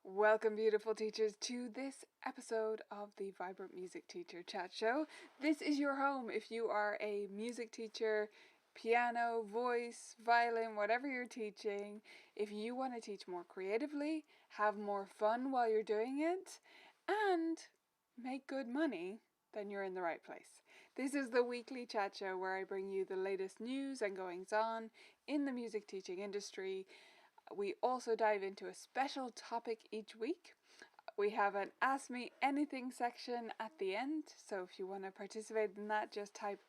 Welcome, beautiful teachers, to this episode of the Vibrant Music Teacher Chat Show. This is your home if you are a music teacher, piano, voice, violin, whatever you're teaching. If you want to teach more creatively, have more fun while you're doing it, and make good money, then you're in the right place. This is the weekly chat show where I bring you the latest news and goings on in the music teaching industry. We also dive into a special topic each week. We have an Ask Me Anything section at the end, so if you want to participate in that, just type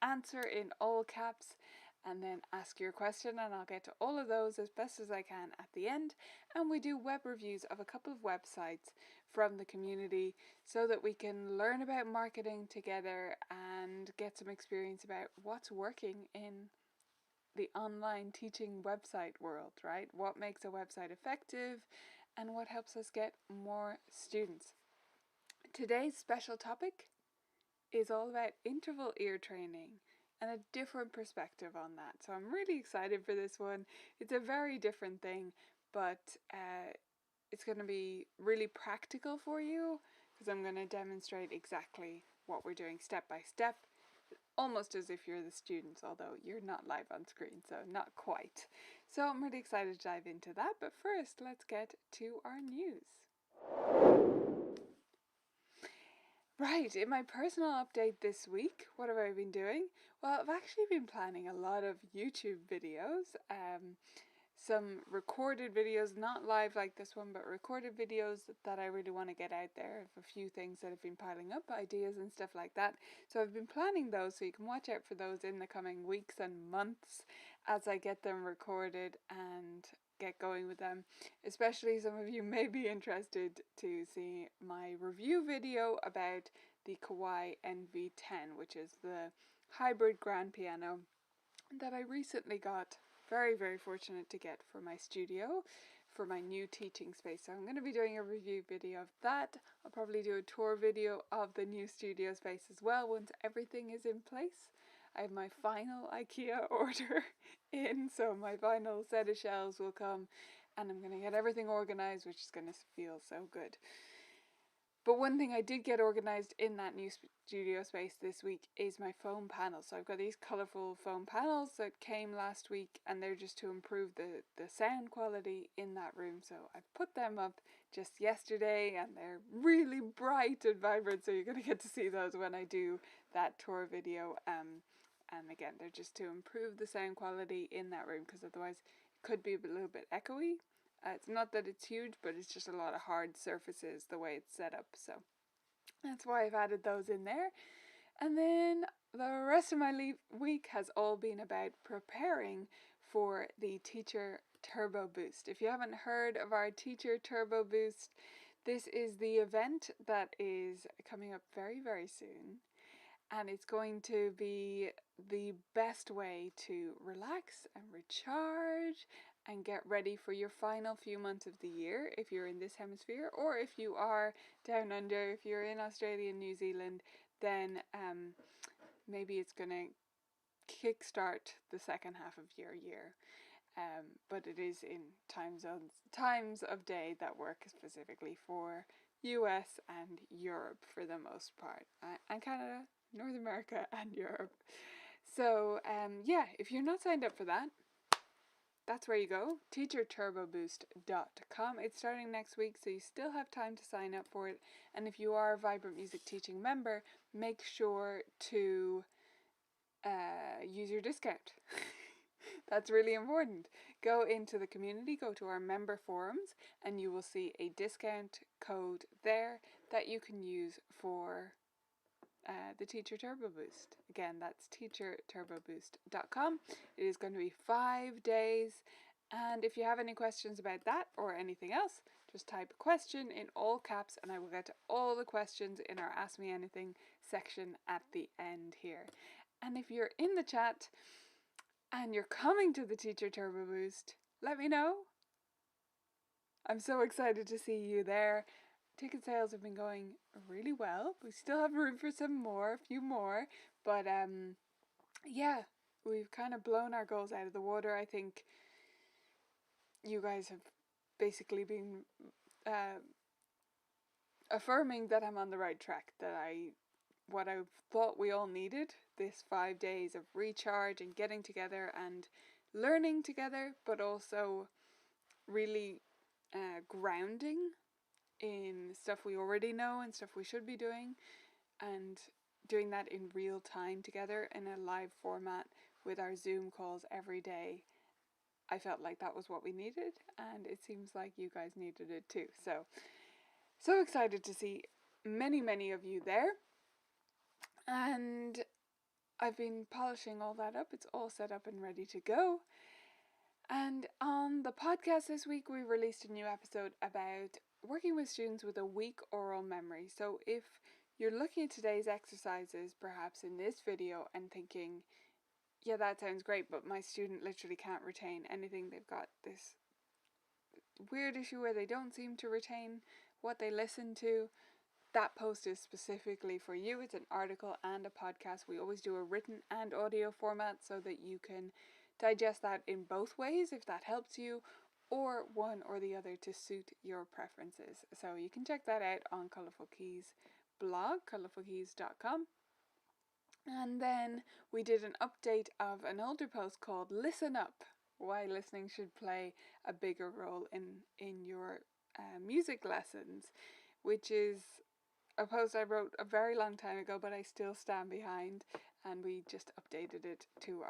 answer in all caps and then ask your question, and I'll get to all of those as best as I can at the end. And we do web reviews of a couple of websites from the community so that we can learn about marketing together and get some experience about what's working in the online teaching website world, right? What makes a website effective and what helps us get more students. Today's special topic is all about interval ear training and a different perspective on that. So I'm really excited for this one. It's a very different thing, but it's going to be really practical for you because I'm going to demonstrate exactly what we're doing step by step, almost as if you're the students, although you're not live on screen, so not quite. So I'm really excited to dive into that, but first let's get to our news. Right, in my personal update this week, what have I been doing? Well, I've actually been planning a lot of YouTube videos. Some recorded videos, not live like this one, but recorded videos that I really want to get out there. I have a few things that have been piling up, ideas and stuff like that. So I've been planning those, so you can watch out for those in the coming weeks and months as I get them recorded and get going with them. Especially some of you may be interested to see my review video about the Kawai NV10, which is the hybrid grand piano that I recently got. Very fortunate to get for my studio, for my new teaching space. So I'm going to be doing a review video of that. I'll probably do a tour video of the new studio space as well once everything is in place. I have my final IKEA order in, so my final set of shelves will come and I'm going to get everything organized, which is going to feel so good. But one thing I did get organised in that new studio space this week is my foam panels. So I've got these colourful foam panels that came last week and they're just to improve the sound quality in that room. So I put them up just yesterday and they're really bright and vibrant, so you're going to get to see those when I do that tour video. And again, they're just to improve the sound quality in that room because otherwise it could be a little bit echoey. It's not that it's huge, but it's just a lot of hard surfaces the way it's set up. So that's why I've added those in there. And then the rest of my week has all been about preparing for the Teacher Turbo Boost. If you haven't heard of our Teacher Turbo Boost, this is the event that is coming up very soon. And it's going to be the best way to relax and recharge and get ready for your final few months of the year if you're in this hemisphere, or if you are down under, if you're in Australia and New Zealand, then maybe it's going to kickstart the second half of your year. But it is in times of day that work specifically for US and Europe for the most part, and Canada, North America, and Europe. So yeah, if you're not signed up for that, that's where you go, teacherturboboost.com. It's starting next week, so you still have time to sign up for it. And if you are a Vibrant Music Teaching member, make sure to use your discount. That's really important. Go into the community, go to our member forums, and you will see a discount code there that you can use for the Teacher Turbo Boost. Again, that's teacherturboboost.com. It is going to be 5 days. And if you have any questions about that or anything else, just type question in all caps and I will get to all the questions in our Ask Me Anything section at the end here. And if you're in the chat and you're coming to the Teacher Turbo Boost, let me know. I'm so excited to see you there. Ticket sales have been going really well. We still have room for a few more, but yeah, we've kind of blown our goals out of the water. I think you guys have basically been uh, affirming that I'm on the right track, that what I thought we all needed, this 5 days of recharge and getting together and learning together, but also really grounding in stuff we already know and stuff we should be doing, and doing that in real time together in a live format with our Zoom calls every day. I felt like that was what we needed, and it seems like you guys needed it too. So excited to see many of you there. And I've been polishing all that up. It's all set up and ready to go. And on the podcast this week, we released a new episode about working with students with a weak oral memory. So if you're looking at today's exercises, perhaps in this video, and thinking, yeah, that sounds great, but my student literally can't retain anything. They've got this weird issue where they don't seem to retain what they listen to. That post is specifically for you. It's an article and a podcast. We always do a written and audio format so that you can digest that in both ways if that helps you, or one or the other to suit your preferences. So you can check that out on Colourful Keys blog, colourfulkeys.com. And then we did an update of an older post called Listen Up, why listening should play a bigger role in your music lessons, which is a post I wrote a very long time ago, but I still stand behind, and we just updated it to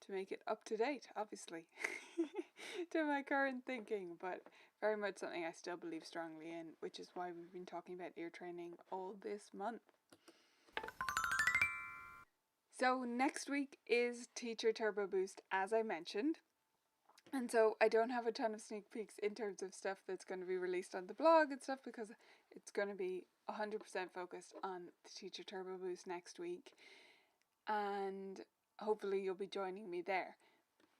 to make it up to date, obviously, to my current thinking, but very much something I still believe strongly in, which is why we've been talking about ear training all this month. So next week is Teacher Turbo Boost, as I mentioned. And so I don't have a ton of sneak peeks in terms of stuff that's going to be released on the blog and stuff, because it's going to be 100% focused on the Teacher Turbo Boost next week. And hopefully you'll be joining me there.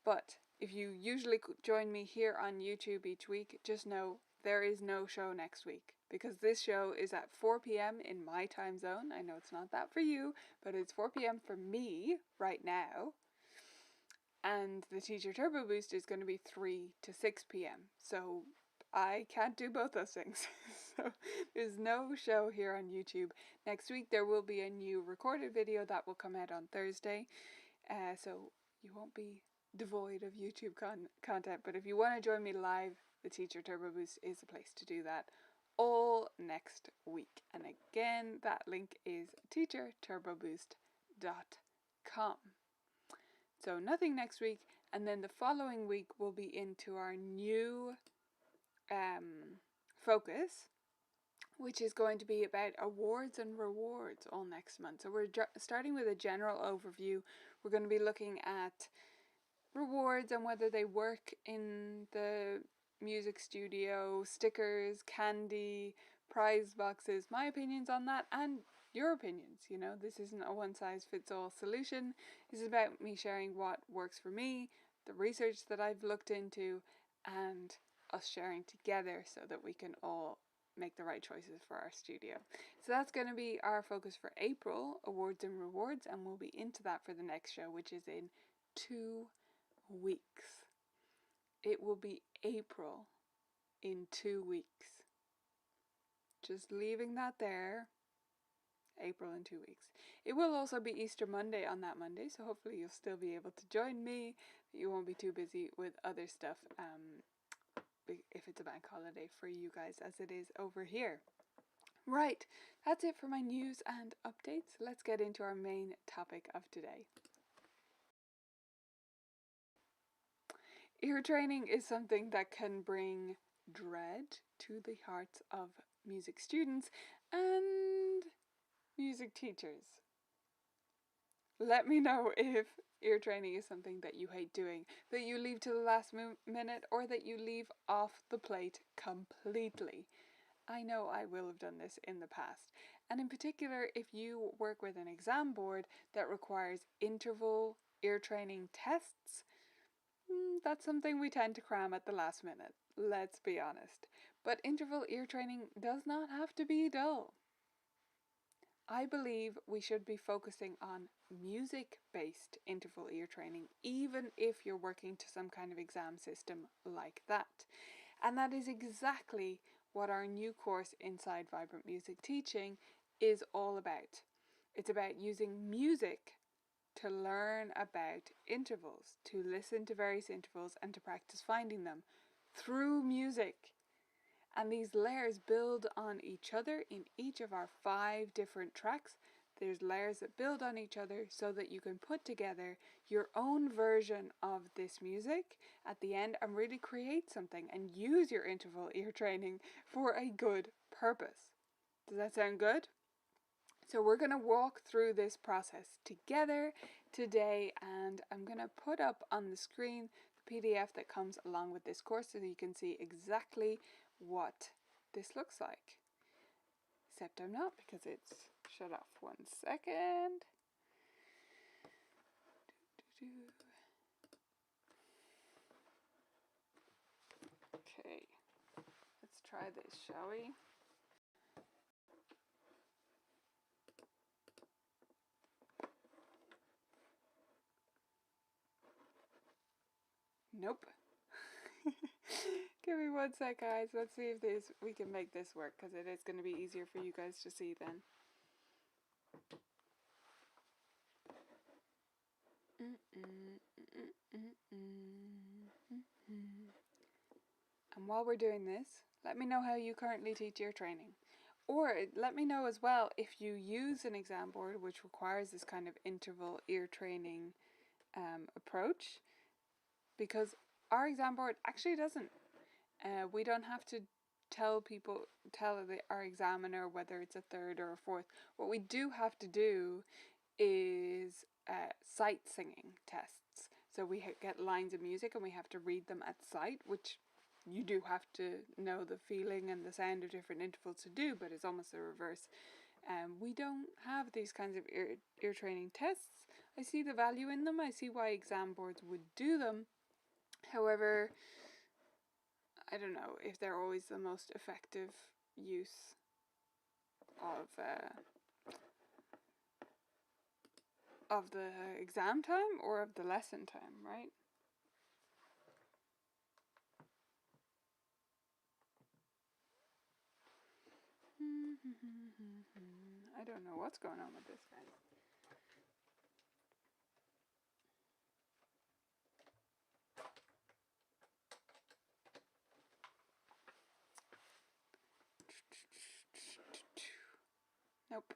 But if you usually join me here on YouTube each week, just know there is no show next week, because this show is at 4 p.m. in my time zone. I know it's not that for you, but it's 4 p.m. for me right now. And the Teacher Turbo Boost is going to be 3 to 6 p.m. So I can't do both those things. So there's no show here on YouTube. Next week there will be a new recorded video that will come out on Thursday. So you won't be devoid of YouTube content. But if you want to join me live, the Teacher Turbo Boost is the place to do that all next week. And again, that link is teacherturboboost.com. So nothing next week, and then the following week we'll be into our new focus, which is going to be about awards and rewards all next month. So we're starting with a general overview. We're going to be looking at rewards and whether they work in the music studio, stickers, candy, prize boxes, my opinions on that, and your opinions. You know, this isn't a one-size-fits-all solution. This is about me sharing what works for me, the research that I've looked into, and us sharing together so that we can all make the right choices for our studio. So that's going to be our focus for April, awards and rewards, and we'll be into that for the next show, which is in 2 weeks. It will be April in 2 weeks. Just leaving that there. April in 2 weeks. It will also be Easter Monday on that Monday, so hopefully you'll still be able to join me. You won't be too busy with other stuff if it's a bank holiday for you guys, as it is over here. Right, that's it for my news and updates. Let's get into our main topic of today. Ear training is something that can bring dread to the hearts of music students and music teachers. Let me know if ear training is something that you hate doing, that you leave to the last minute, or that you leave off the plate completely. I know I will have done this in the past. And in particular, if you work with an exam board that requires interval ear training tests, that's something we tend to cram at the last minute, let's be honest. But interval ear training does not have to be dull. I believe we should be focusing on music-based interval ear training, even if you're working to some kind of exam system like that. And that is exactly what our new course inside Vibrant Music Teaching is all about. It's about using music to learn about intervals, to listen to various intervals and to practice finding them through music. And these layers build on each other in each of our 5 different tracks. There's layers that build on each other so that you can put together your own version of this music at the end and really create something and use your interval ear training for a good purpose. Does that sound good? So we're going to walk through this process together today, and I'm going to put up on the screen the PDF that comes along with this course so that you can see exactly what this looks like. Except I'm not, because it's shut off. 1 second. Okay, let's try this, shall we? Nope. Give me 1 sec, guys. Let's see if we can make this work, because it is going to be easier for you guys to see then. And while we're doing this, let me know how you currently teach ear training. Or let me know as well if you use an exam board which requires this kind of interval ear training approach, because our exam board actually doesn't. We don't have to tell our examiner whether it's a 3rd or a 4th. What we do have to do is sight singing tests. So we get lines of music and we have to read them at sight, which you do have to know the feeling and the sound of different intervals to do, but it's almost the reverse. We don't have these kinds of ear training tests. I see the value in them. I see why exam boards would do them. However, I don't know if they're always the most effective use of the exam time or of the lesson time, right? I don't know what's going on with this, guys. Nope.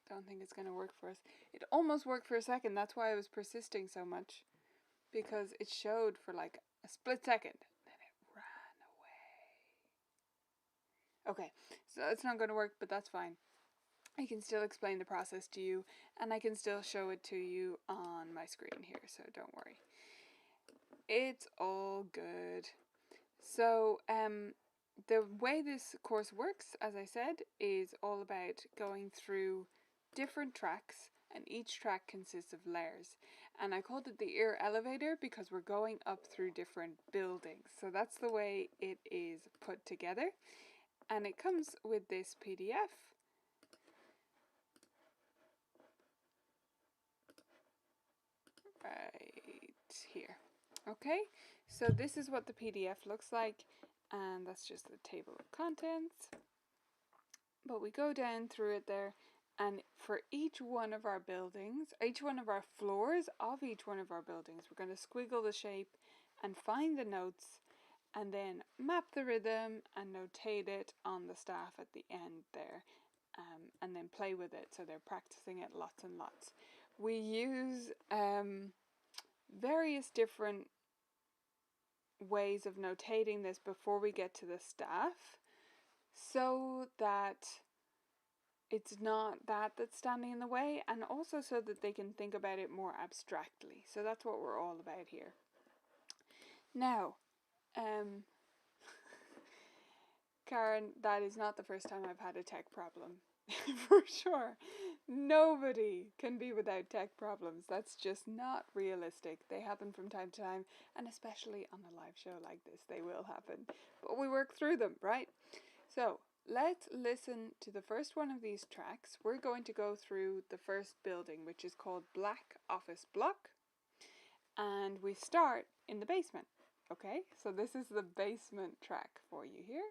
Don't think it's going to work for us. It almost worked for a second. That's why I was persisting so much. Because it showed for like a split second. Then it ran away. Okay, so it's not going to work, but that's fine. I can still explain the process to you, and I can still show it to you on my screen here, so don't worry. It's all good. So, the way this course works, as I said, is all about going through different tracks, and each track consists of layers. And I called it the ear elevator because we're going up through different buildings. So that's the way it is put together. And it comes with this PDF. Right here. Okay, so this is what the PDF looks like, and that's just the table of contents. But we go down through it there, and for each one of our buildings, each one of our floors of each one of our buildings, we're going to squiggle the shape and find the notes, and then map the rhythm and notate it on the staff at the end there, and then play with it so they're practicing it lots and lots. We use various different ways of notating this before we get to the staff, so that it's not that's standing in the way, and also so that they can think about it more abstractly. So that's what we're all about here. Now, Karen, that is not the first time I've had a tech problem. For sure. Nobody can be without tech problems. That's just not realistic. They happen from time to time, and especially on a live show like this, they will happen. But we work through them, right? So, let's listen to the first one of these tracks. We're going to go through the first building, which is called Black Office Block, and we start in the basement. Okay, so this is the basement track for you here.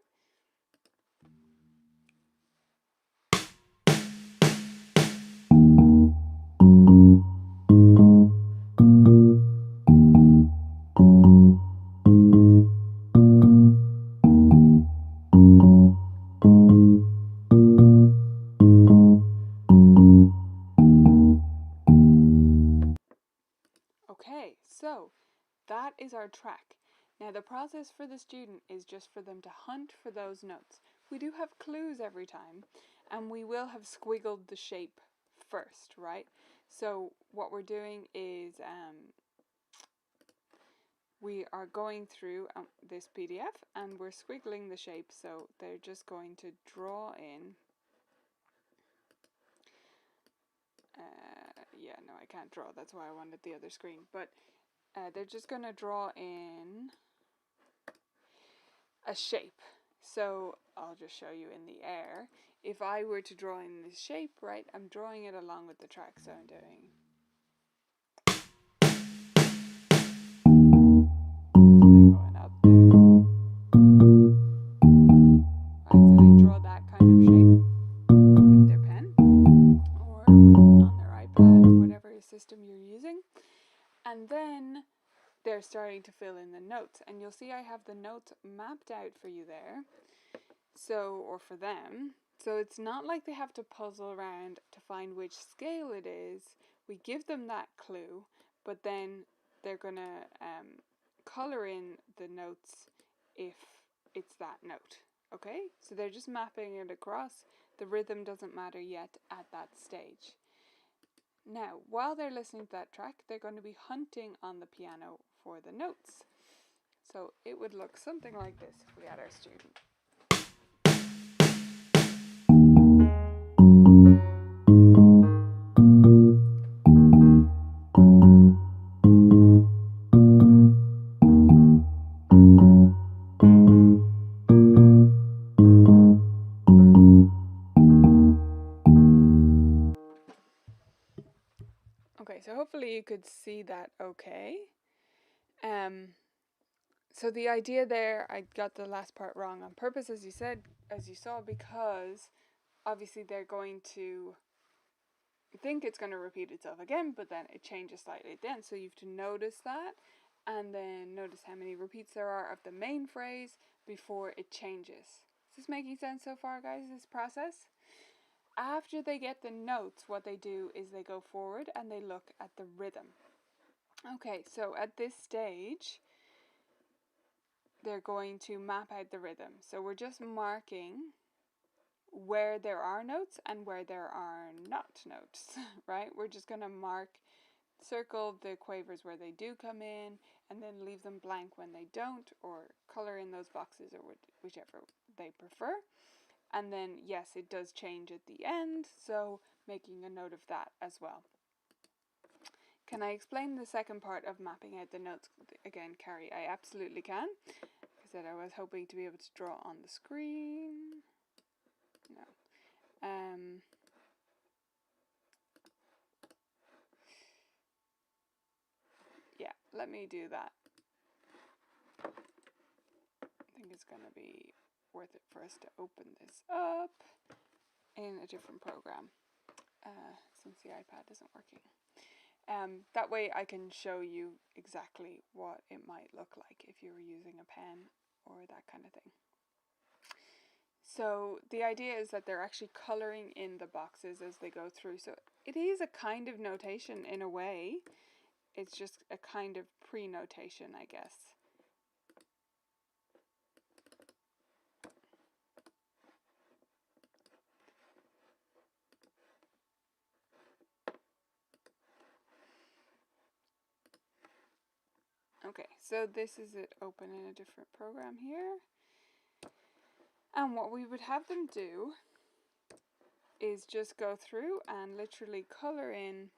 Okay, so that is our track. Now the process for the student is just for them to hunt for those notes. We do have clues every time, and we will have squiggled the shape first, right? So what we're doing is we are going through this PDF and we're squiggling the shape, so they're just going to draw in. Yeah, no, I can't draw, that's why I wanted the other screen, but they're just going to draw in a shape. So I'll just show you in the air. If I were to draw in this shape, right, I'm drawing it along with the track, so I'm doing going up there. Right, so they draw that kind of shape with their pen or on their iPad or whatever system you're using. And then they're starting to fill in the notes, and you'll see I have the notes mapped out for you there. So, or for them. So it's not like they have to puzzle around to find which scale it is. We give them that clue, but then they're going to color in the notes if it's that note. Okay? So they're just mapping it across. The rhythm doesn't matter yet at that stage. Now, while they're listening to that track, they're going to be hunting on the piano for the notes. So it would look something like this if we had our student. Okay, so hopefully you could see that okay. So the idea there, I got the last part wrong on purpose, as you saw, because obviously they're going to think it's going to repeat itself again, but then it changes slightly at the end. So you have to notice that, and then notice how many repeats there are of the main phrase before it changes. Is this making sense so far, guys, this process? After they get the notes, what they do is they go forward and they look at the rhythm. Okay, so at this stage, they're going to map out the rhythm. So we're just marking where there are notes and where there are not notes, right? We're just going to circle the quavers where they do come in, and then leave them blank when they don't, or color in those boxes, or whichever they prefer. And then, yes, it does change at the end, so making a note of that as well. Can I explain the second part of mapping out the notes again, Carrie? I absolutely can. I said I was hoping to be able to draw on the screen. No. Yeah, let me do that. I think it's going to be worth it for us to open this up in a different program, since the iPad isn't working. That way I can show you exactly what it might look like if you were using a pen or that kind of thing. So the idea is that they're actually coloring in the boxes as they go through. So it is a kind of notation in a way. It's just a kind of pre-notation, I guess. Okay, so this is it open in a different program here. And what we would have them do is just go through and literally color in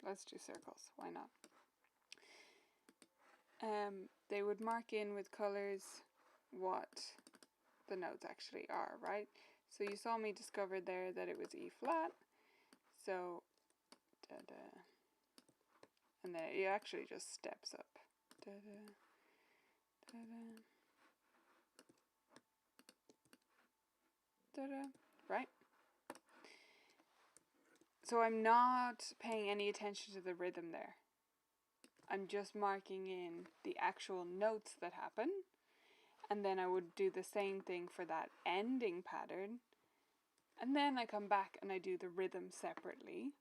let's do circles, why not? They would mark in with colours what the notes actually are, right? So you saw me discover there that it was E flat, so da-da, and then it actually just steps up, da-da, da-da, da-da, right? So I'm not paying any attention to the rhythm there. I'm just marking in the actual notes that happen, and then I would do the same thing for that ending pattern, and then I come back and I do the rhythm separately.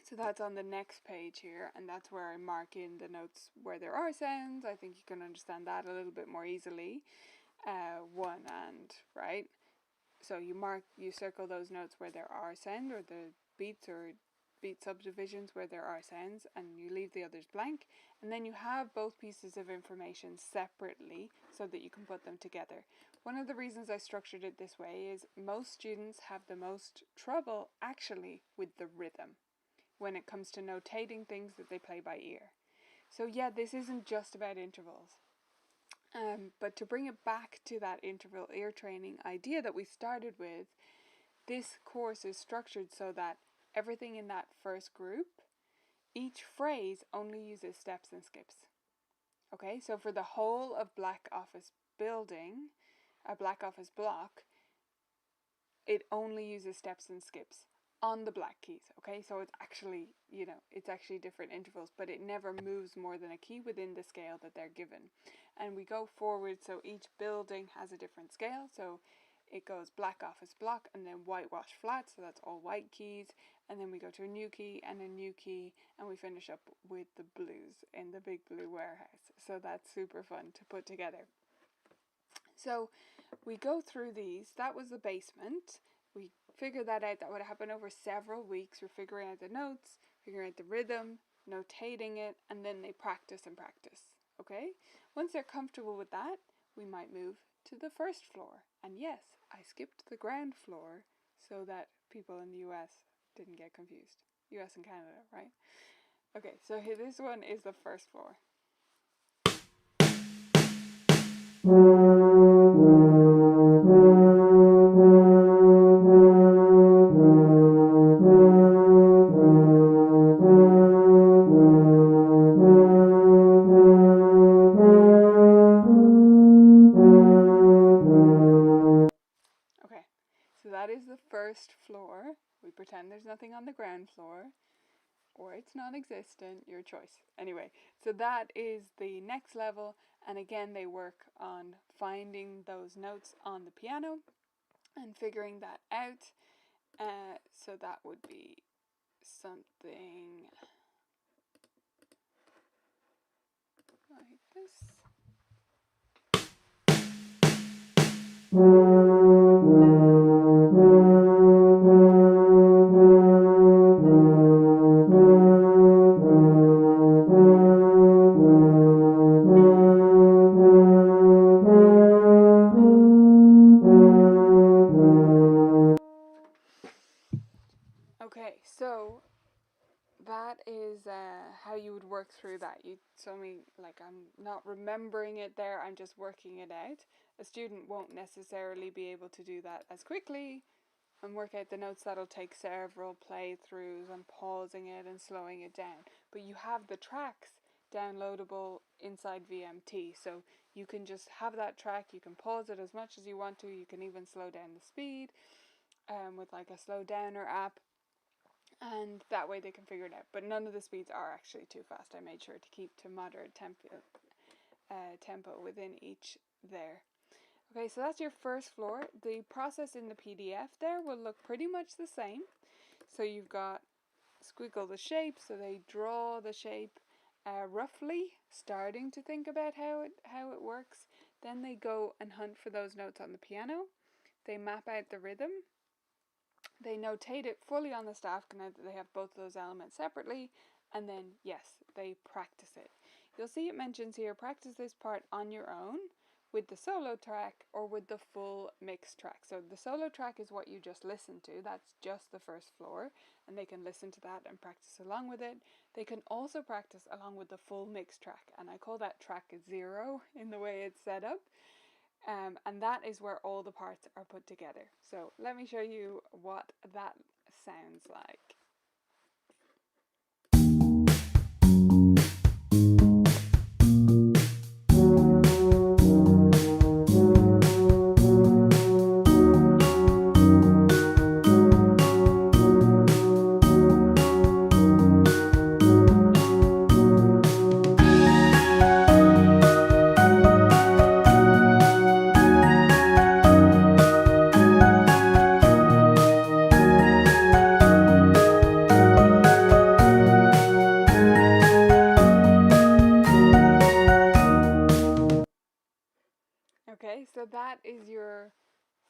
So that's on the next page here, and that's where I mark in the notes where there are sounds. I think you can understand that a little bit more easily. One and, right? So you circle those notes where there are sound, or the beats or beat subdivisions where there are sounds, and you leave the others blank. And then you have both pieces of information separately so that you can put them together. One of the reasons I structured it this way is most students have the most trouble actually with the rhythm when it comes to notating things that they play by ear. So yeah, this isn't just about intervals. But to bring it back to that interval ear training idea that we started with, this course is structured so that everything in that first group, each phrase only uses steps and skips. Okay, so for the whole of Black Office building, a Black Office block, it only uses steps and skips on the black keys. Okay, so it's actually, it's actually different intervals, but it never moves more than a key within the scale that they're given. And we go forward, so each building has a different scale. So it goes Black Office block and then whitewash flat, so that's all white keys, and then we go to a new key and a new key, and we finish up with the blues in the big blue warehouse. So that's super fun to put together. So we go through these. That was the basement. We figured that out. That would happen over several weeks. We're figuring out the notes, figuring out the rhythm, notating it, and then they practice and practice. Okay? Once they're comfortable with that, we might move to the first floor. And yes, I skipped the ground floor so that people in the US didn't get confused. US and Canada, right? Okay, so this one is the first floor. Okay, so that is the first floor. We pretend there's nothing on the ground floor, or it's non-existent, your choice. Anyway, so that is the next level, and again they work on finding those notes on the piano and figuring that out. So that would be something like this. Okay, so that is how you would work through that. You told me, like, I'm not remembering it there, I'm just working it out. A student won't necessarily be able to do that as quickly and work out the notes. That'll take several playthroughs and pausing it and slowing it down. But you have the tracks downloadable inside VMT, so you can just have that track, you can pause it as much as you want to, you can even slow down the speed with like a slow downer app, and that way they can figure it out. But none of the speeds are actually too fast. I made sure to keep to moderate tempo within each there. Okay, so that's your first floor. The process in the PDF there will look pretty much the same. So you've got squiggle the shape, so they draw the shape roughly, starting to think about how it works. Then they go and hunt for those notes on the piano. They map out the rhythm. They notate it fully on the staff now that they have both of those elements separately, and then yes, they practice it. You'll see it mentions here, practice this part on your own, with the solo track or with the full mix track. So the solo track is what you just listened to, that's just the first floor, and they can listen to that and practice along with it. They can also practice along with the full mix track, and I call that track 0 in the way it's set up. And that is where all the parts are put together. So let me show you what that sounds like. Okay, so that is your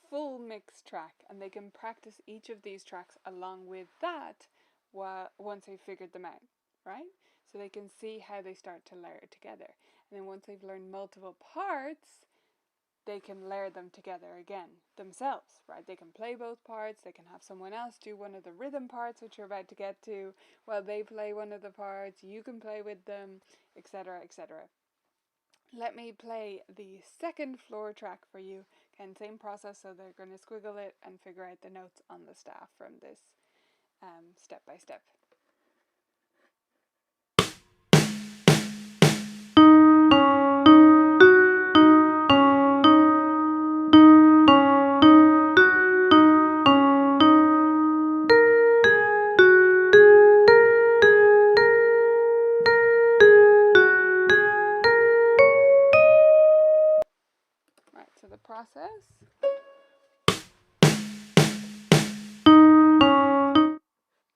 full mix track, and they can practice each of these tracks along with that once they've figured them out, right? So they can see how they start to layer together. And then once they've learned multiple parts, they can layer them together again themselves, right? They can play both parts, they can have someone else do one of the rhythm parts, which you're about to get to, while they play one of the parts, you can play with them, etc., etc. Let me play the second floor track for you. Again, same process, so they're going to squiggle it and figure out the notes on the staff from this step by step. Right, so the process. I'm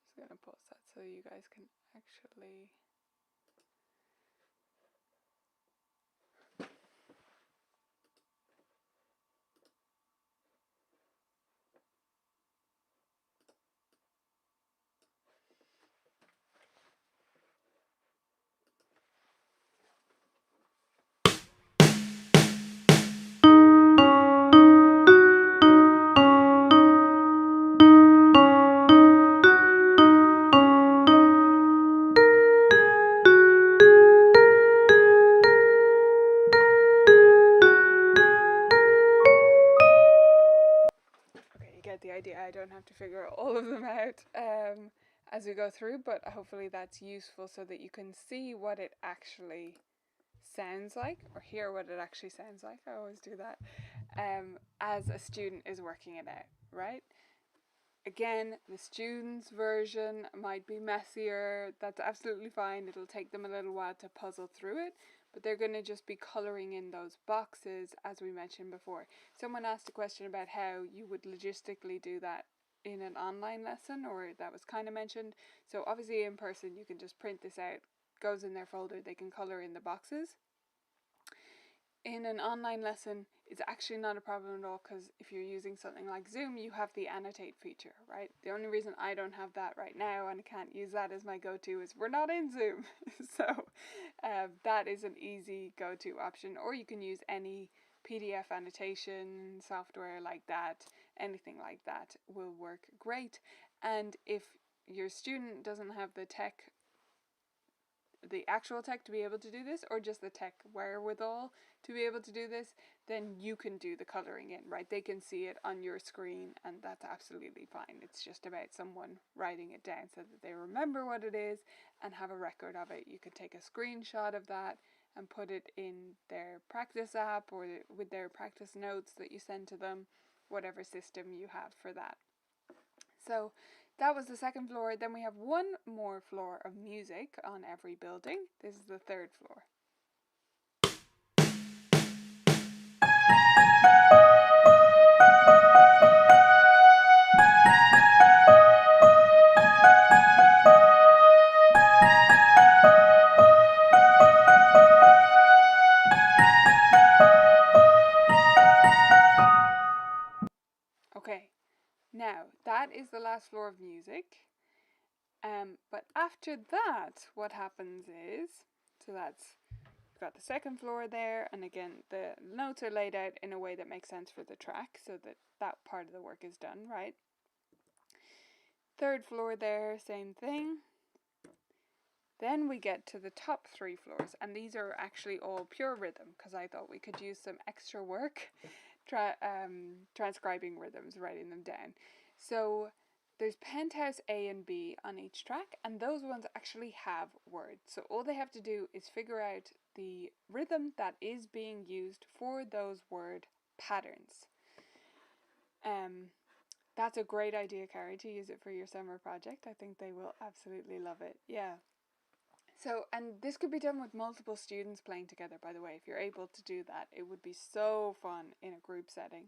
just going to pause that so you guys can actually... Get the idea. I don't have to figure all of them out as we go through, but hopefully that's useful so that you can see what it actually sounds like, or hear what it actually sounds like. I always do that as a student is working it out, right? Again, the student's version might be messier. That's absolutely fine. It'll take them a little while to puzzle through it, but they're going to just be colouring in those boxes as we mentioned before. Someone asked a question about how you would logistically do that in an online lesson, or that was kind of mentioned. So obviously in person you can just print this out, goes in their folder, they can colour in the boxes. In an online lesson, it's actually not a problem at all, because if you're using something like Zoom, you have the annotate feature, right? The only reason I don't have that right now and can't use that as my go-to is we're not in Zoom. So that is an easy go-to option, or you can use any PDF annotation software like that. Anything like that will work great. And if your student doesn't have the actual tech to be able to do this, or just the tech wherewithal to be able to do this, then you can do the colouring in, right? They can see it on your screen, and that's absolutely fine. It's just about someone writing it down so that they remember what it is and have a record of it. You could take a screenshot of that and put it in their practice app or with their practice notes that you send to them, whatever system you have for that. So that was the second floor. Then we have one more floor of music on every building. This is the third floor. Okay, now that is the last floor of music. But after that, what happens is, so that's got the second floor there, and again the notes are laid out in a way that makes sense for the track, so that that part of the work is done, right? Third floor there, same thing. Then we get to the top 3 floors, and these are actually all pure rhythm, because I thought we could use some extra work transcribing rhythms, writing them down. So there's Penthouse A and B on each track, and those ones actually have words. So all they have to do is figure out the rhythm that is being used for those word patterns. That's a great idea, Carrie, to use it for your summer project. I think they will absolutely love it. Yeah. So, and this could be done with multiple students playing together, by the way. If you're able to do that, it would be so fun in a group setting.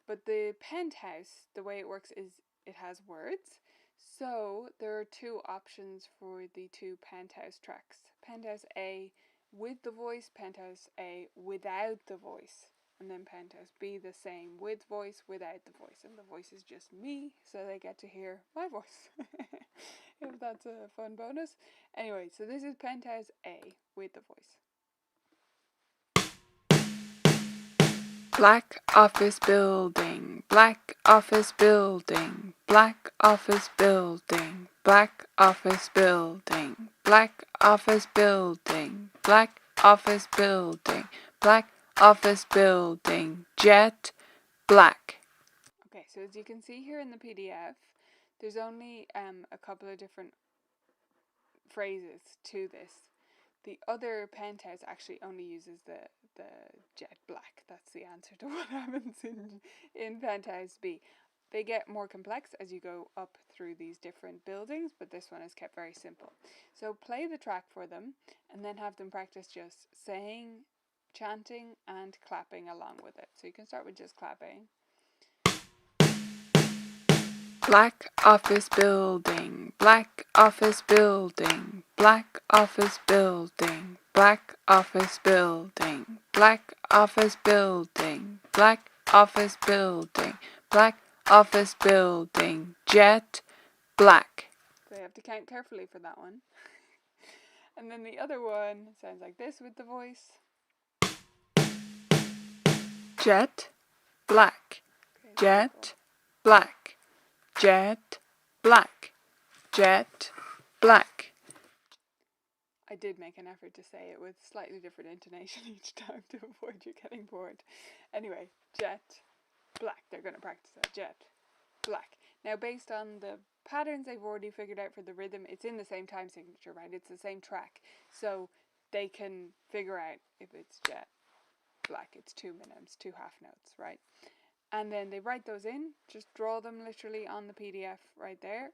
But the Penthouse, the way it works is it has words. So there are 2 options for the 2 Penthouse tracks. Penthouse A with the voice, Penthouse A without the voice. And then Penthouse B the same, with voice, without the voice. And the voice is just me, so they get to hear my voice. If that's a fun bonus. Anyway, so this is Penthouse A with the voice. Black office building, black office building, black office building, black office building, black office building, black office building, black office building, jet black. Okay, so as you can see here in the PDF, there's only a couple of different phrases to this. The other Penthouse actually only uses the jet black. That's the answer to what happens in Penthouse B. They get more complex as you go up through these different buildings, but this one is kept very simple. So play the track for them and then have them practice just saying, chanting and clapping along with it. So you can start with just clapping. Black office building, black office building, black office building, black office building, black office building, black office building, black office building, jet black. So you have to count carefully for that one. And then the other one sounds like this with the voice. Jet black, jet black. Jet black, jet black. I did make an effort to say it with slightly different intonation each time to avoid you getting bored. Anyway, jet black. They're going to practice that. Jet black. Now, based on the patterns they've already figured out for the rhythm, it's in the same time signature, right? It's the same track. So they can figure out if it's jet black, it's 2 minims, 2 half notes, right? And then they write those in, just draw them literally on the PDF right there.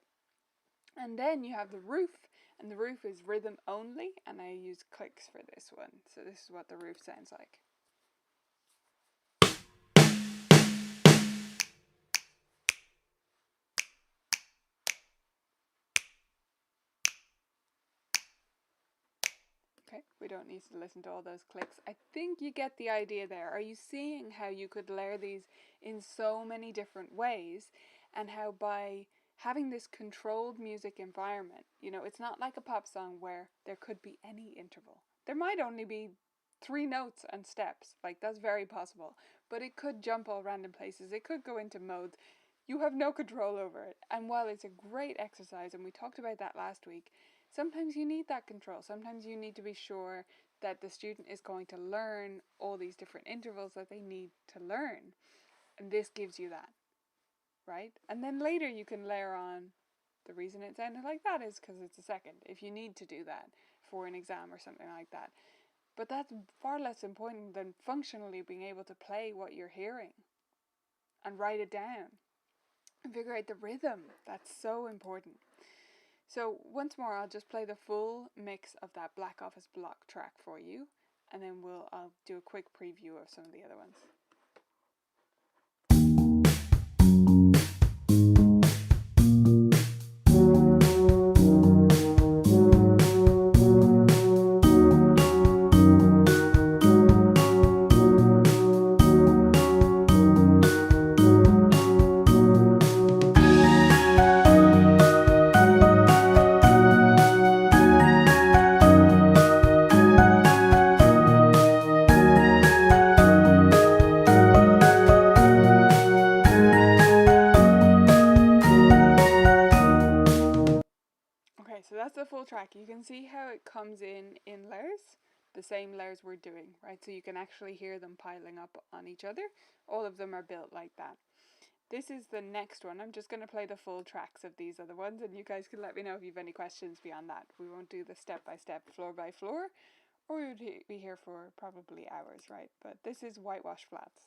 And then you have the roof, and the roof is rhythm only, and I use clicks for this one. So this is what the roof sounds like. Okay, we don't need to listen to all those clicks. I think you get the idea there. Are you seeing how you could layer these in so many different ways, and how by having this controlled music environment, you know, it's not like a pop song where there could be any interval. There might only be 3 notes and steps, like that's very possible, but it could jump all random places. It could go into modes. You have no control over it. And while it's a great exercise, and we talked about that last week, sometimes you need that control. Sometimes you need to be sure that the student is going to learn all these different intervals that they need to learn. And this gives you that, right? And then later you can layer on, the reason it sounded like that is because it's a second, if you need to do that for an exam or something like that. But that's far less important than functionally being able to play what you're hearing and write it down and figure out the rhythm. That's so important. So once more, I'll just play the full mix of that Black Office Block track for you, and then I'll do a quick preview of some of the other ones. that's the full track. You can see how it comes in layers, the same layers we're doing, right? So you can actually hear them piling up on each other. All of them are built like that. This is the next one. I'm just going to play the full tracks of these other ones, and you guys can let me know if you have any questions beyond that. We won't do the step-by-step, floor-by-floor, or we would be here for probably hours, right? But this is Whitewash Flats.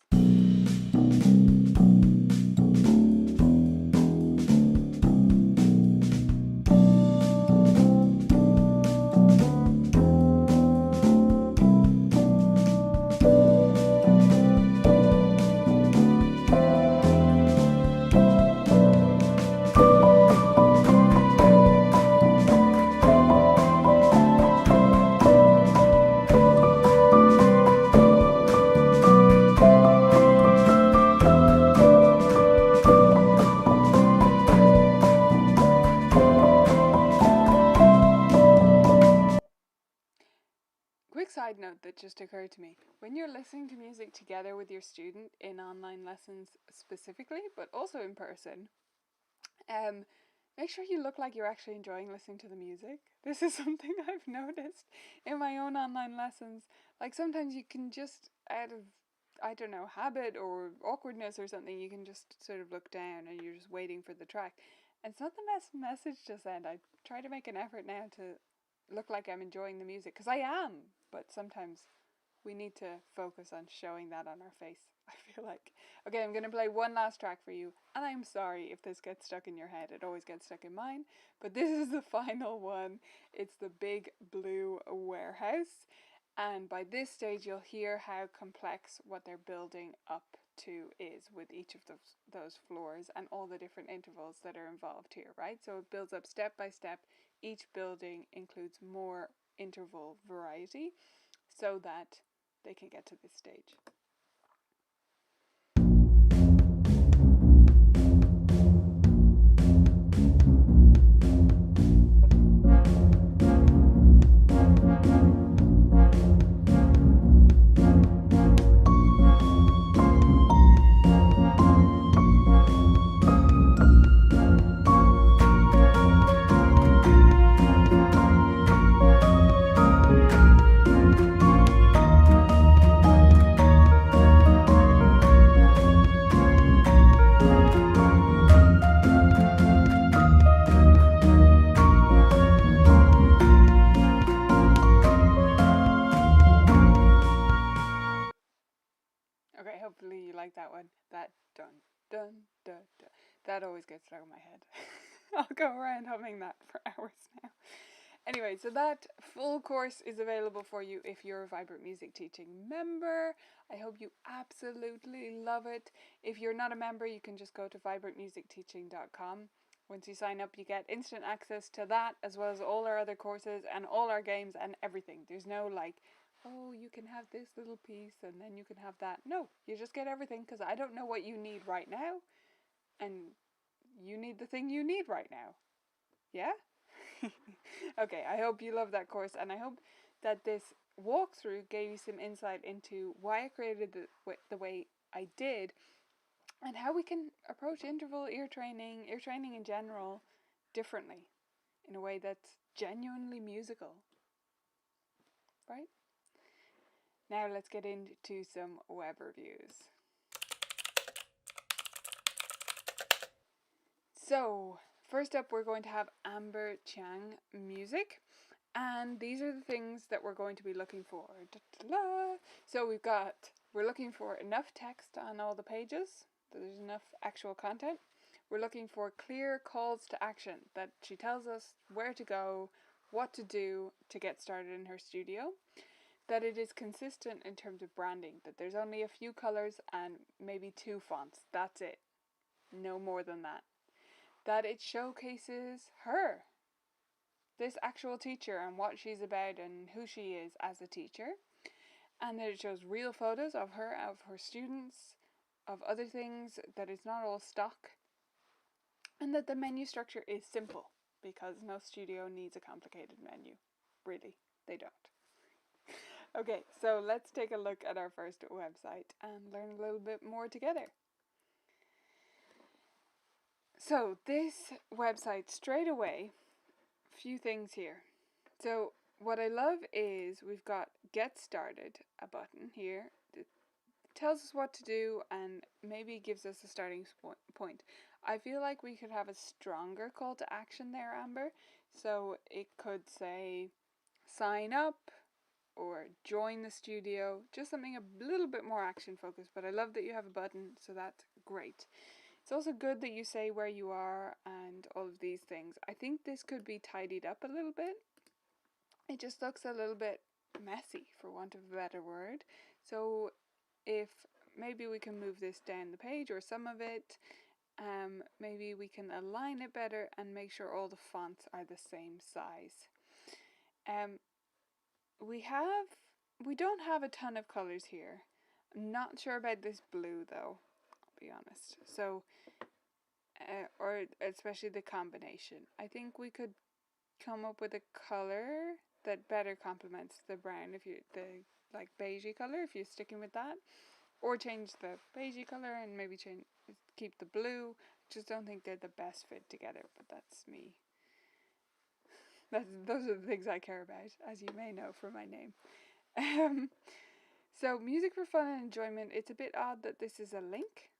Quick side note that just occurred to me. When you're listening to music together with your student in online lessons specifically, but also in person, make sure you look like you're actually enjoying listening to the music. This is something I've noticed in my own online lessons. Like sometimes you can just, out of, I don't know, habit or awkwardness or something, you can just sort of look down and you're just waiting for the track. And it's not the best message to send. I try to make an effort now to look like I'm enjoying the music, because I am, but sometimes we need to focus on showing that on our face, I feel like. Okay, I'm going to play one last track for you, and I'm sorry if this gets stuck in your head. It always gets stuck in mine, but this is the final one. It's the Big Blue Warehouse, and by this stage you'll hear how complex what they're building up to is with each of those floors and all the different intervals that are involved here, right? So it builds up step by step. Each building includes more interval variety so that they can get to this stage. Okay, hopefully you like that one. That dun dun dun dun. That always gets stuck in my head. I'll go around humming that for hours now. Anyway, so that full course is available for you if you're a Vibrant Music Teaching member. I hope you absolutely love it. If you're not a member, you can just go to vibrantmusicteaching.com. Once you sign up, you get instant access to that, as well as all our other courses and all our games and everything. There's no like, oh, you can have this little piece and then you can have that. No, you just get everything, because I don't know what you need right now, and you need the thing you need right now. Yeah? Okay, I hope you love that course, and I hope that this walkthrough gave you some insight into why I created the way I did, and how we can approach interval ear training in general, differently, in a way that's genuinely musical. Right? Now let's get into some web reviews. So, first up we're going to have Amber Chang music, and these are the things that we're going to be looking for. So we're looking for enough text on all the pages, that there's enough actual content. We're looking for clear calls to action, that she tells us where to go, what to do to get started in her studio. That it is consistent in terms of branding, that there's only a few colors and maybe 2 fonts. That's it. No more than that. That it showcases her, this actual teacher, and what she's about and who she is as a teacher. And that it shows real photos of her students, of other things, that it's not all stock. And that the menu structure is simple, because no studio needs a complicated menu. Really, they don't. Okay, so let's take a look at our first website and learn a little bit more together. So this website straight away few things here. So what I love is we've got Get Started, a button here that tells us what to do and maybe gives us a starting point. I feel like we could have a stronger call to action there, Amber. So it could say sign up or join the studio, just something a little bit more action focused. But I love that you have a button, so that's great. It's also good that you say where you are and all of these things. I think this could be tidied up a little bit. It just looks a little bit messy, for want of a better word. So if maybe we can move this down the page or some of it, maybe we can align it better and make sure all the fonts are the same size. We don't have a ton of colors here. I'm not sure about this blue though, I'll be honest. So, or especially the combination. I think we could come up with a color that better complements the brown, if you the like beigey color, if you're sticking with that, or change the beigey color and maybe keep the blue. Just don't think they're the best fit together, but that's me. Those are the things I care about, as you may know from my name. So music for fun and enjoyment. It's a bit odd that this is a link.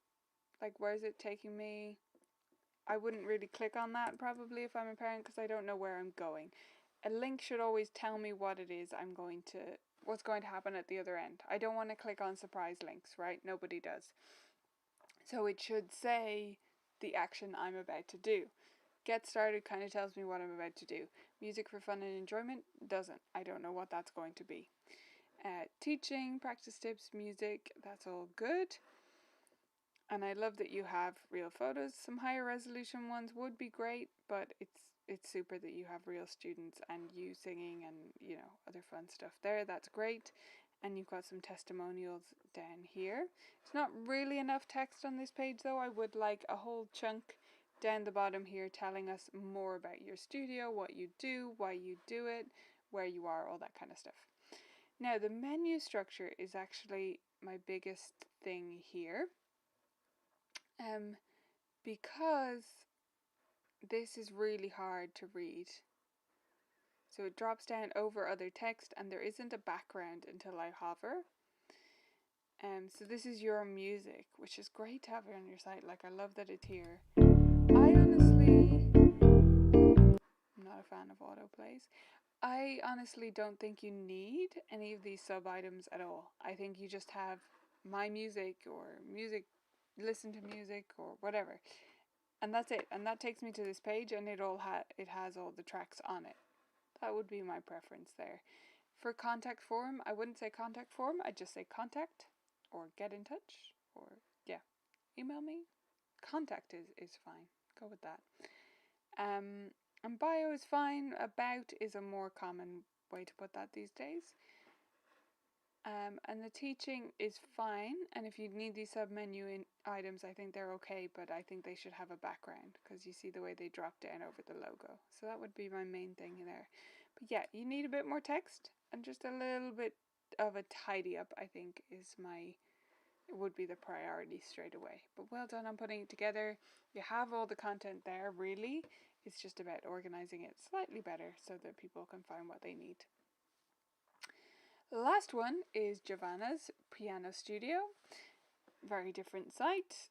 Like, where's it taking me? I wouldn't really click on that probably if I'm a parent, because I don't know where I'm going. A link should always tell me what it is what's going to happen at the other end. I don't want to click on surprise links, right? Nobody does. So it should say the action I'm about to do. Get started kind of tells me what I'm about to do. Music for fun and enjoyment doesn't. I don't know what that's going to be. Teaching, practice tips, music, that's all good. And I love that you have real photos. Some higher resolution ones would be great, but it's super that you have real students and you singing and, other fun stuff there. That's great. And you've got some testimonials down here. It's not really enough text on this page though. I would like a whole chunk down the bottom here telling us more about your studio, what you do, why you do it, where you are, all that kind of stuff. Now the menu structure is actually my biggest thing here. Because this is really hard to read. So it drops down over other text and there isn't a background until I hover. So this is your music, which is great to have it on your site. Like, I love that it's here. I'm not a fan of autoplays. I honestly don't think you need any of these sub items at all. I think you just have my music or music, listen to music or whatever. And that's it. And that takes me to this page and it has all the tracks on it. That would be my preference there. For contact form, I wouldn't say contact form. I'd just say contact or get in touch or, email me. Contact is fine. Go with that. And bio is fine. About is a more common way to put that these days. And the teaching is fine, and if you need these sub-menu items, I think they're okay, but I think they should have a background, because you see the way they drop down over the logo. So that would be my main thing there. But yeah, you need a bit more text, and just a little bit of a tidy up, I think, would be the priority straight away. But well done on putting it together. You have all the content there, really. It's just about organizing it slightly better so that people can find what they need. The last one is Jovanna's Piano Studio. Very different site.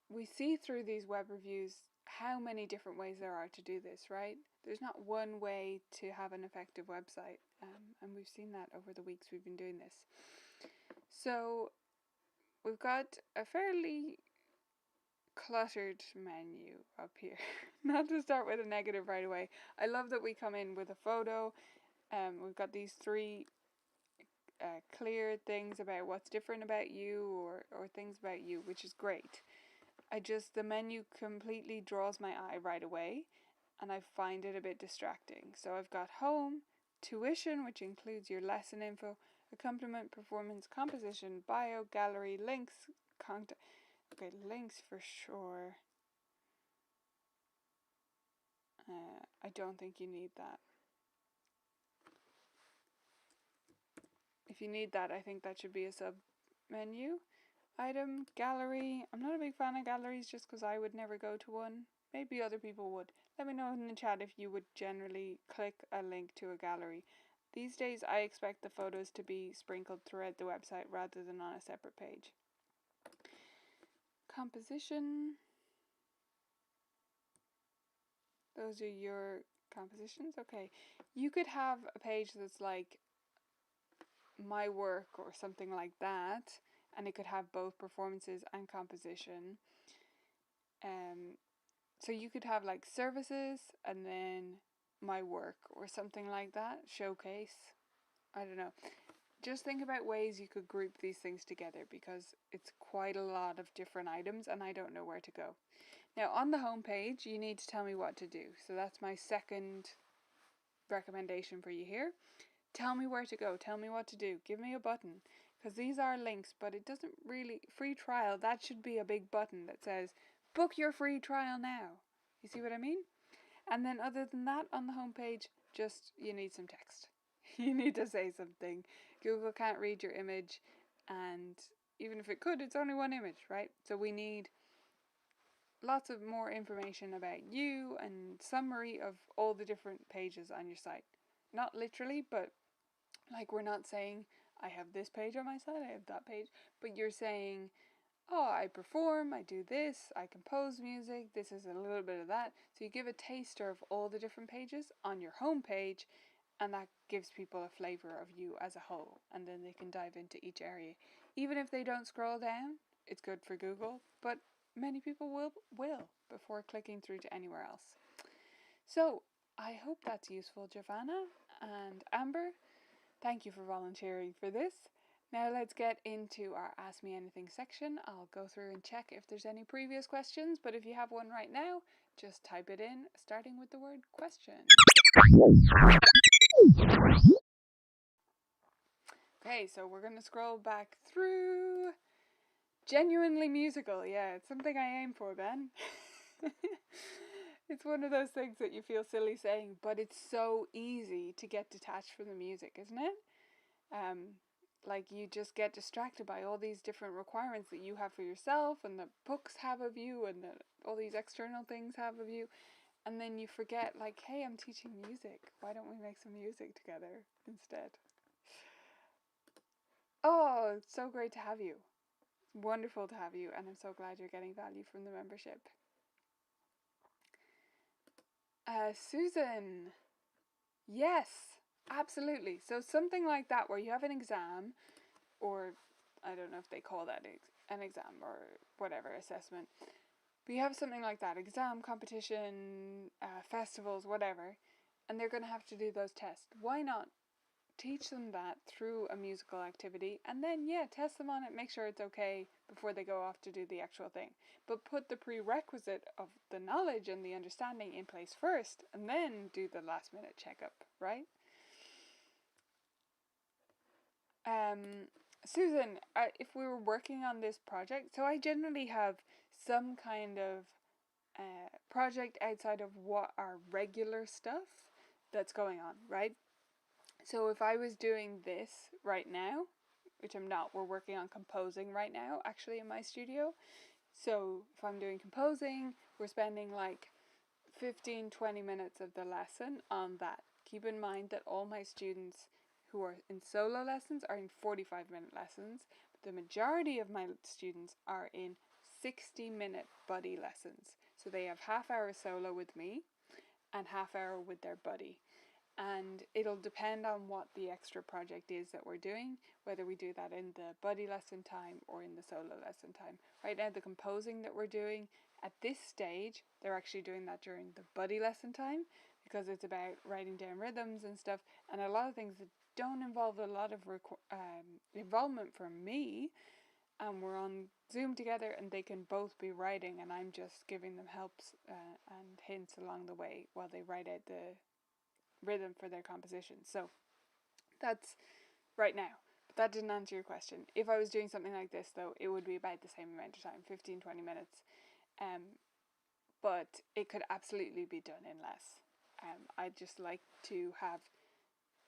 We see through these web reviews how many different ways there are to do this, right? There's not one way to have an effective website, and we've seen that over the weeks we've been doing this. So we've got a fairly cluttered menu up here. Not to start with a negative right away. I love that we come in with a photo. We've got these three clear things about what's different about you or things about you, which is great. The menu completely draws my eye right away and I find it a bit distracting. So I've got home, tuition, which includes your lesson info, accompaniment, performance, composition, bio, gallery, links, contact. Okay, links for sure. I don't think you need that. If you need that, I think that should be a sub menu item. Gallery, I'm not a big fan of galleries just because I would never go to one. maybe other people would. Let me know in the chat if you would generally click a link to a gallery. These days I expect the photos to be sprinkled throughout the website rather than on a separate page. Composition. Those are your compositions. Okay. You could have a page that's like my work or something like that, and it could have both performances and composition. So you could have like services and then my work or something like that, showcase. I don't know. Just think about ways you could group these things together because it's quite a lot of different items and I don't know where to go. Now on the home page, you need to tell me what to do. So that's my second recommendation for you here. Tell me where to go. Tell me what to do. Give me a button. Because these are links, but it doesn't really... Free trial, that should be a big button that says, book your free trial now. You see what I mean? And then other than that, on the homepage, just you need some text. You need to say something. Google can't read your image, and even if it could, it's only one image, right? So we need lots of more information about you and summary of all the different pages on your site. Not literally, but like we're not saying, I have this page on my site, I have that page, but you're saying, oh, I perform, I do this, I compose music, this is a little bit of that. So you give a taster of all the different pages on your home page, and that gives people a flavour of you as a whole, and then they can dive into each area. Even if they don't scroll down, it's good for Google, but many people will before clicking through to anywhere else. So I hope that's useful, Jovanna and Amber. Thank you for volunteering for this. Now let's get into our Ask Me Anything section. I'll go through and check if there's any previous questions, but if you have one right now, just type it in, starting with the word question. Okay, so we're going to scroll back through. Genuinely musical, yeah, it's something I aim for, Ben. It's one of those things that you feel silly saying, but it's so easy to get detached from the music, isn't it? Like you just get distracted by all these different requirements that you have for yourself and the books have of you and all these external things have of you, and then you forget, like, hey, I'm teaching music, why don't we make some music together instead? Oh, it's so great to have you. It's wonderful to have you, and I'm so glad you're getting value from the membership. Susan, yes, absolutely. So something like that where you have an exam, or I don't know if they call that an exam or whatever, assessment. But you have something like that, exam, competition, festivals, whatever, and they're going to have to do those tests. Why not teach them that through a musical activity and then, yeah, test them on it, make sure it's okay before they go off to do the actual thing. But put the prerequisite of the knowledge and the understanding in place first and then do the last minute checkup, right? Susan, if we were working on this project, so I generally have some kind of project outside of what our regular stuff that's going on, right? So if I was doing this right now, which I'm not, we're working on composing right now, actually in my studio. So if I'm doing composing, we're spending like 15-20 minutes of the lesson on that. Keep in mind that all my students who are in solo lessons are in 45-minute lessons, but the majority of my students are in 60-minute buddy lessons. So they have half hour solo with me and half hour with their buddy. And it'll depend on what the extra project is that we're doing, whether we do that in the buddy lesson time or in the solo lesson time. Right now, the composing that we're doing at this stage, they're actually doing that during the buddy lesson time because it's about writing down rhythms and stuff, and a lot of things that don't involve a lot of involvement from me. And we're on Zoom together and they can both be writing and I'm just giving them helps and hints along the way while they write out the rhythm for their composition. So that's right now. But that didn't answer your question. If I was doing something like this though, it would be about the same amount of time, 15-20 minutes. But it could absolutely be done in less. I'd just like to have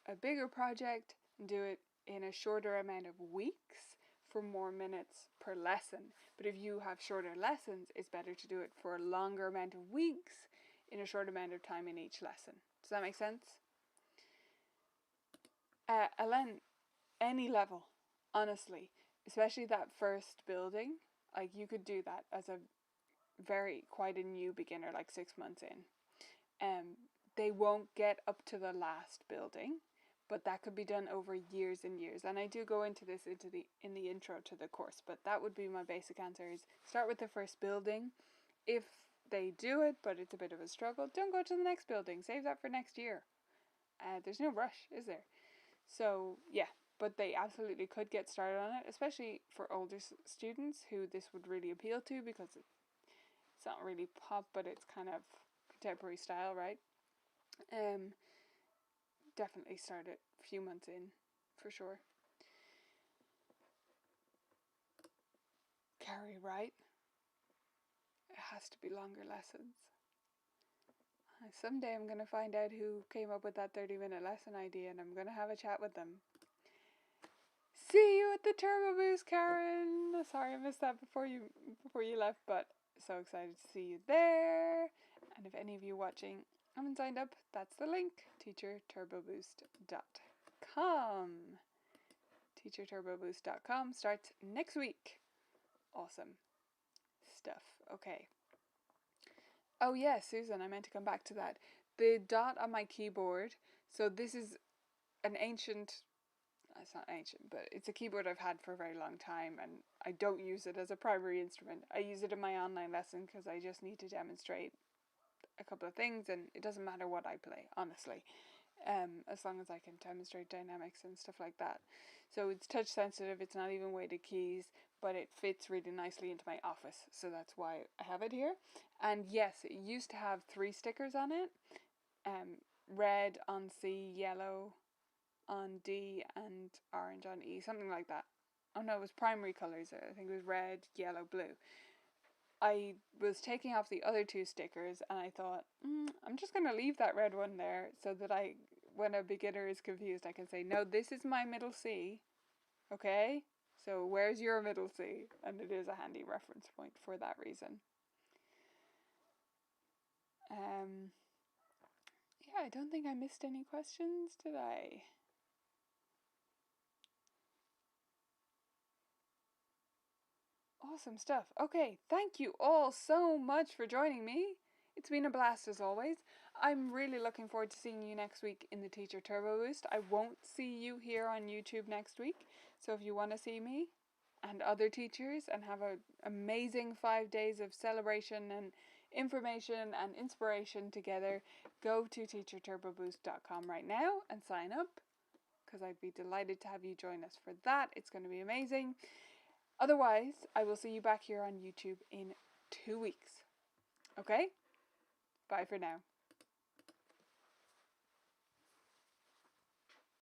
a bigger project and do it in a shorter amount of weeks for more minutes per lesson. But if you have shorter lessons, it's better to do it for a longer amount of weeks in a short amount of time in each lesson. Does that make sense? Ellen, any level, honestly, especially that first building, like you could do that as a quite a new beginner, like 6 months in. They won't get up to the last building, but that could be done over years and years. And I do go into this in the intro to the course, but that would be my basic answer: is start with the first building. If they do it, but it's a bit of a struggle, don't go to the next building. Save that for next year. There's no rush, is there? So yeah, but they absolutely could get started on it, especially for older students who this would really appeal to, because it's not really pop, but it's kind of contemporary style, right? Definitely start it a few months in, for sure. Carrie, right? It has to be longer lessons. Someday I'm going to find out who came up with that 30-minute lesson idea, and I'm going to have a chat with them. See you at the Turbo Boost, Karen! Sorry I missed that before you left, but so excited to see you there. And if any of you watching haven't signed up, that's the link: teacherturboboost.com. teacherturboboost.com starts next week. Awesome stuff. Okay. Oh yeah, Susan, I meant to come back to that. The dot on my keyboard, so this is an ancient, it's not ancient, but it's a keyboard I've had for a very long time, and I don't use it as a primary instrument. I use it in my online lesson because I just need to demonstrate a couple of things, and it doesn't matter what I play, honestly, as long as I can demonstrate dynamics and stuff like that. So it's touch sensitive, it's not even weighted keys, but it fits really nicely into my office, so that's why I have it here. And yes, it used to have 3 stickers on it, red on C, yellow on D, and orange on E, something like that. Oh no, it was primary colours. I think it was red, yellow, blue. I was taking off the other 2 stickers, and I thought, I'm just going to leave that red one there so that when a beginner is confused, I can say, no, this is my middle C, okay? So where's your middle C? And it is a handy reference point for that reason. Yeah, I don't think I missed any questions, did I? Awesome stuff. Okay, thank you all so much for joining me. It's been a blast as always. I'm really looking forward to seeing you next week in the Teacher Turbo Boost. I won't see you here on YouTube next week, so if you want to see me and other teachers and have an amazing 5 days of celebration and information and inspiration together, go to teacherturboboost.com right now and sign up, because I'd be delighted to have you join us for that. It's going to be amazing. Otherwise, I will see you back here on YouTube in 2 weeks. Okay? Bye for now.